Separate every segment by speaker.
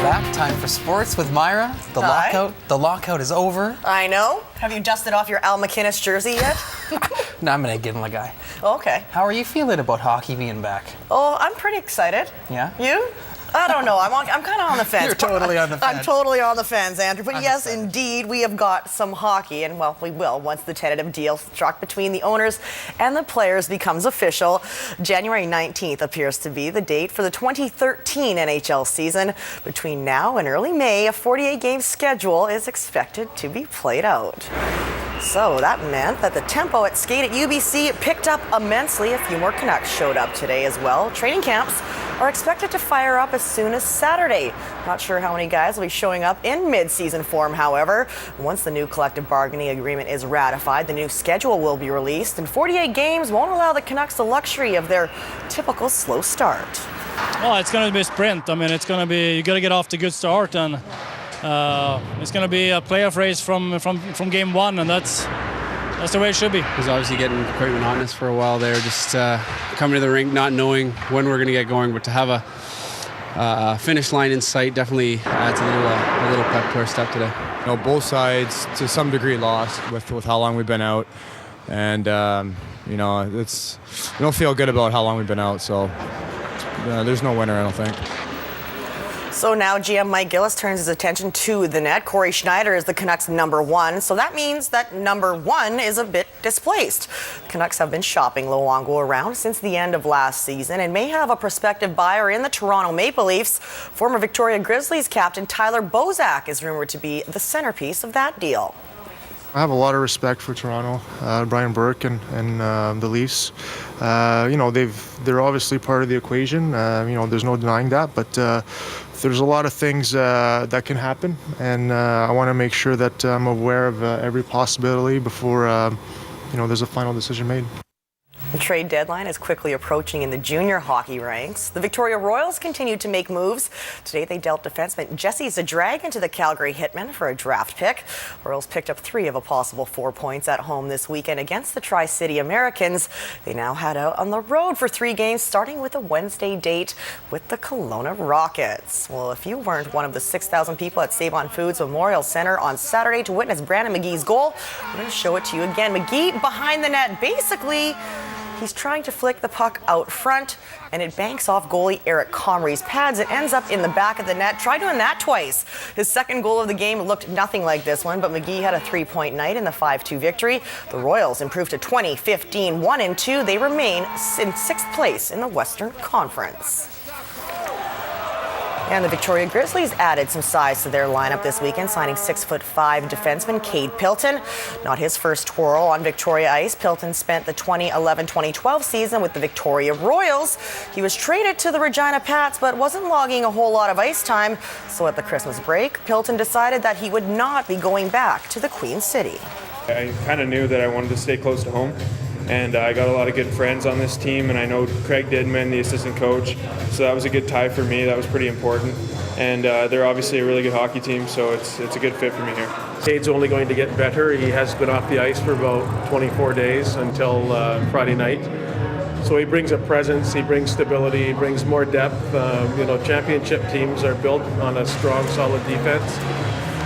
Speaker 1: back. Time for sports with Mira. The lockout is over.
Speaker 2: I know. Have you dusted off your Al McInnes jersey yet?
Speaker 1: No, I'm gonna give him a guy.
Speaker 2: Okay.
Speaker 1: How are you feeling about hockey being back?
Speaker 2: Oh, I'm pretty excited.
Speaker 1: Yeah?
Speaker 2: You? I don't know. I'm kind of on the fence.
Speaker 1: You're totally on the fence.
Speaker 2: I'm totally on the fence, Andrew. But yes, indeed, we have got some hockey, and well, we will once the tentative deal struck between the owners and the players becomes official. January 19th appears to be the date for the 2013 NHL season. Between now and early May, a 48-game schedule is expected to be played out. So that meant that the tempo at skate at UBC picked up immensely. A few more Canucks showed up today as well. Training camps are expected to fire up as soon as Saturday. Not sure how many guys will be showing up in mid-season form, however. Once the new collective bargaining agreement is ratified, the new schedule will be released, and 48 games won't allow the Canucks the luxury of their typical slow start.
Speaker 3: Well, it's going to be a sprint. I mean, it's going to be, you got to get off to a good start, and it's going to be a playoff race from game one, and that's the way it should be.
Speaker 4: It was obviously getting quite monotonous for a while there, just coming to the rink, not knowing when we're going to get going, but to have a finish line in sight definitely adds a little pep to our step today.
Speaker 5: You know, both sides to some degree lost with how long we've been out, and you know, we don't feel good about how long we've been out, so there's no winner, I don't think.
Speaker 2: So now GM Mike Gillis turns his attention to the net. Corey Schneider is the Canucks' #1, so that means that #1 is a bit displaced. The Canucks have been shopping Luongo around since the end of last season and may have a prospective buyer in the Toronto Maple Leafs. Former Victoria Grizzlies captain Tyler Bozak is rumored to be the centerpiece of that deal.
Speaker 6: I have a lot of respect for Toronto, Brian Burke and the Leafs. You know, they're obviously part of the equation. You know, there's no denying that, but there's a lot of things that can happen, and I want to make sure that I'm aware of every possibility before you know, there's a final decision made.
Speaker 2: The trade deadline is quickly approaching in the junior hockey ranks. The Victoria Royals continue to make moves. Today they dealt defenseman Jesse Zadragan to the Calgary Hitmen for a draft pick. Royals picked up 3 of a possible 4 points at home this weekend against the Tri-City Americans. They now head out on the road for 3 games, starting with a Wednesday date with the Kelowna Rockets. Well, if you weren't one of the 6,000 people at Save-On Foods Memorial Center on Saturday to witness Brandon McGee's goal, I'm going to show it to you again. McGee behind the net, basically he's trying to flick the puck out front, and it banks off goalie Eric Comrie's pads. It ends up in the back of the net. Try doing that twice. His second goal of the game looked nothing like this one, but McGee had a 3-point night in the 5-2 victory. The Royals improved to 20-15, 1-2. They remain in 6th place in the Western Conference. And the Victoria Grizzlies added some size to their lineup this weekend, signing 6'5" defenseman Cade Pilton. Not his first twirl on Victoria ice. Pilton spent the 2011-2012 season with the Victoria Royals. He was traded to the Regina Pats, but wasn't logging a whole lot of ice time. So at the Christmas break, Pilton decided that he would not be going back to the Queen City.
Speaker 7: I kind of knew that I wanted to stay close to home. And I got a lot of good friends on this team, and I know Craig Didman, the assistant coach, so that was a good tie for me. That was pretty important. And they're obviously a really good hockey team, so it's a good fit for me here.
Speaker 8: Cade's only going to get better. He has been off the ice for about 24 days until Friday night. So he brings a presence, he brings stability, he brings more depth. You know, championship teams are built on a strong, solid defense.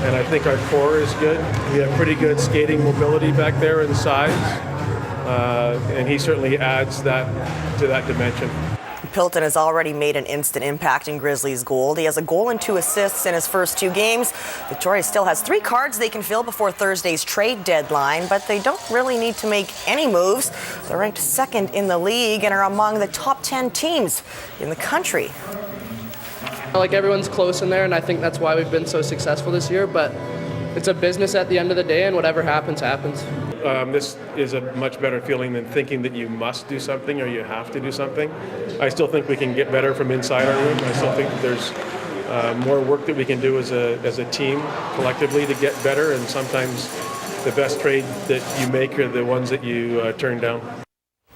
Speaker 8: And I think our core is good. We have pretty good skating mobility back there and size. And he certainly adds that to that dimension.
Speaker 2: Pilton has already made an instant impact in Grizzlies' goal. He has a goal and 2 assists in his first 2 games. Victoria still has 3 cards they can fill before Thursday's trade deadline, but they don't really need to make any moves. They're ranked 2nd in the league and are among the top 10 teams in the country.
Speaker 9: Like, everyone's close in there, and I think that's why we've been so successful this year, but it's a business at the end of the day, and whatever happens, happens.
Speaker 8: This is a much better feeling than thinking that you must do something or you have to do something. I still think we can get better from inside our room. I still think that there's more work that we can do as a team collectively to get better, and sometimes the best trade that you make are the ones that you turn down.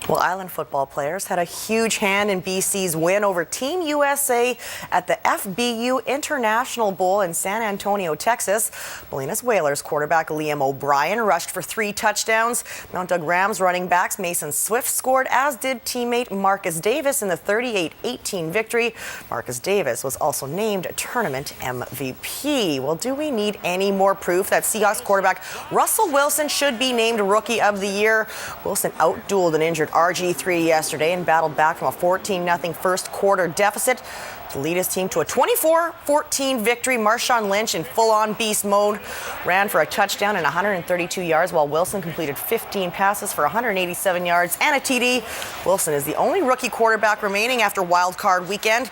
Speaker 2: Well, Island football players had a huge hand in BC's win over Team USA at the FBU International Bowl in San Antonio, Texas. Bolinas Whalers quarterback Liam O'Brien rushed for 3 touchdowns. Mount Doug Rams running backs Mason Swift scored, as did teammate Marcus Davis in the 38-18 victory. Marcus Davis was also named tournament MVP. Well, do we need any more proof that Seahawks quarterback Russell Wilson should be named Rookie of the Year? Wilson outdueled an injured RG3 yesterday and battled back from a 14-0 first quarter deficit to lead his team to a 24-14 victory. Marshawn Lynch, in full-on beast mode, ran for a touchdown and 132 yards, while Wilson completed 15 passes for 187 yards and a TD. Wilson is the only rookie quarterback remaining after Wild Card weekend.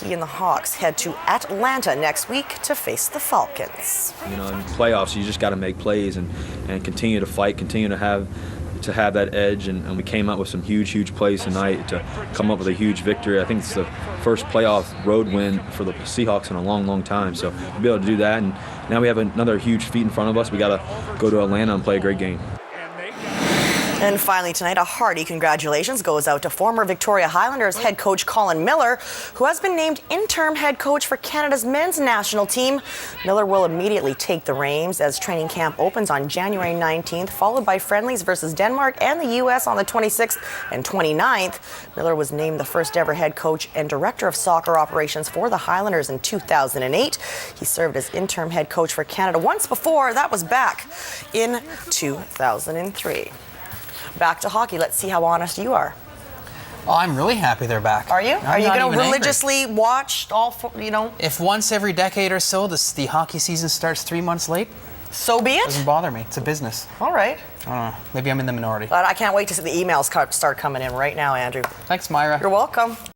Speaker 2: He and the Hawks head to Atlanta next week to face the Falcons.
Speaker 10: You know, in playoffs, you just got to make plays and continue to fight, continue to have that edge, and we came out with some huge plays tonight to come up with a huge victory. I think it's the first playoff road win for the Seahawks in a long time, so to be able to do that, and now we have another huge feat in front of us. We got to go to Atlanta and play a great game.
Speaker 2: And finally tonight, a hearty congratulations goes out to former Victoria Highlanders head coach Colin Miller, who has been named interim head coach for Canada's men's national team. Miller will immediately take the reins as training camp opens on January 19th, followed by friendlies versus Denmark and the U.S. on the 26th and 29th. Miller was named the first ever head coach and director of soccer operations for the Highlanders in 2008. He served as interim head coach for Canada once before. That was back in 2003. Back to hockey. Let's see how honest you are.
Speaker 1: Oh, I'm really happy they're back.
Speaker 2: Are you?
Speaker 1: I'm
Speaker 2: Are you
Speaker 1: not
Speaker 2: going to
Speaker 1: even
Speaker 2: religiously watch all,
Speaker 1: If once every decade or so the hockey season starts 3 months late,
Speaker 2: so be it.
Speaker 1: Doesn't bother me. It's a business.
Speaker 2: All right.
Speaker 1: I don't know. Maybe I'm in the minority.
Speaker 2: But I can't wait to see the emails start coming in right now, Andrew.
Speaker 1: Thanks, Myra.
Speaker 2: You're welcome.